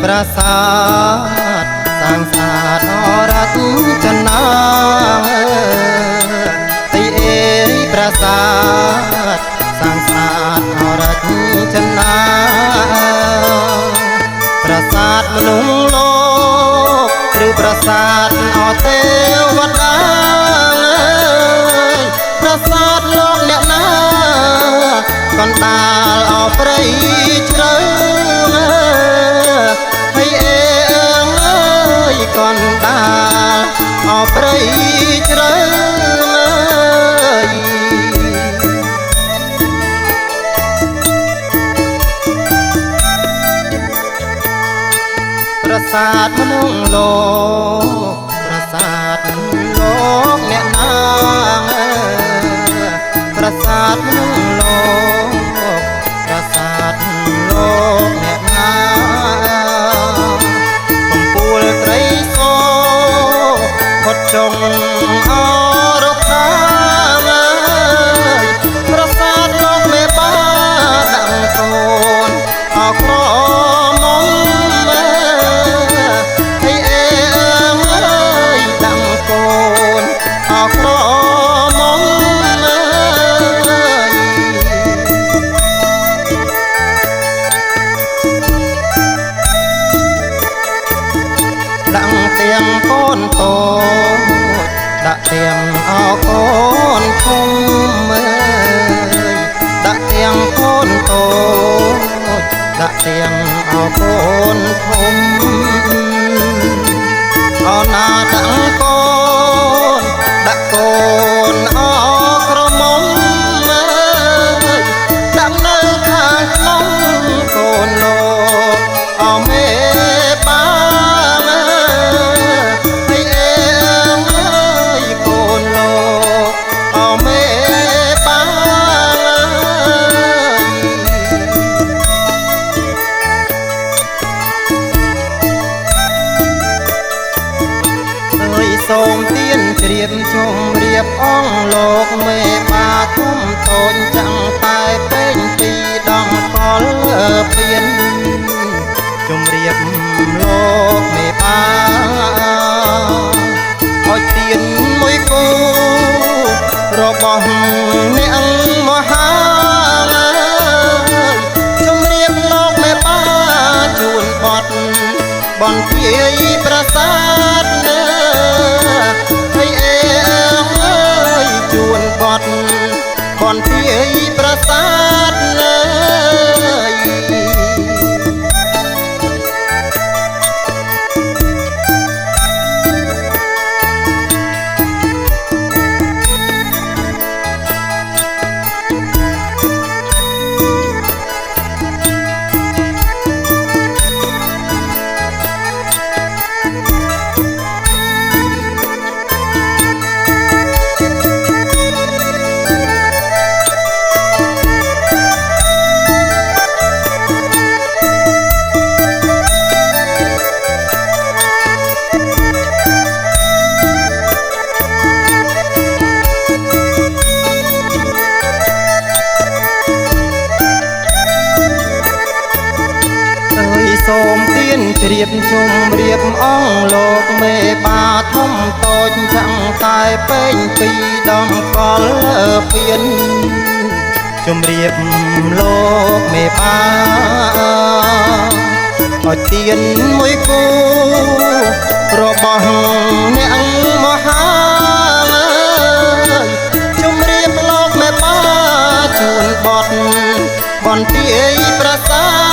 ប្រាសាទសាងសាទអរចនាអីប្រាសាទសាងសាទអរចនាប្រាសាទមនុស្សលោកឬប្រាសាទអទេវតាប្រាសាទលោកអ្នកណាកណ្ដាលអព្រៃជ្រៅហើយកណ្ដាលអព្រៃជ្រៅប្រាសាទមនុស្សលោកប្រាសាទលោកអ្នកណាប្រាសាទមនុស្សលោកប្រាសាទលោកអ្នកណាកំពូលត្រីសផុតចុងអរខាប្រាសាទលោកមេបាដាក់កូនអក្រមុំដាក់ទាំងកូនតូចដាក់ទាំងអកូនធំដាក់ទាំងកូនតូចដាក់ទាំងអកូនធំអណាដាក់កូនដាក់កូនអក្រមុំដាក់នៅខាងក្នុងកូនលោកអមេបាសូមទៀនជ្រាបជុំរៀបអងលោកមេបាធំតូចចាំងតែពេញទីដងកលពៀនជុំរៀបលោកមេបាអោយទៀនមួយគូរបស់អ្នកមហាជុំរៀបលោកមេបាជូនបត់បន្ទាយប្រាសាទជួនបត់បន្ទាយប្រាសាទសូមទៀនជ្រាបជុំរៀបអងលោកមេបាធំតូចចាំងតែពេញពីដងកលពៀនជុំរៀបលោកមេបាអោយទៀនមួយគូរបស់អ្នកមហាជុំរៀបលោកមេបាជូនបត់បន្ទាយប្រាសាទ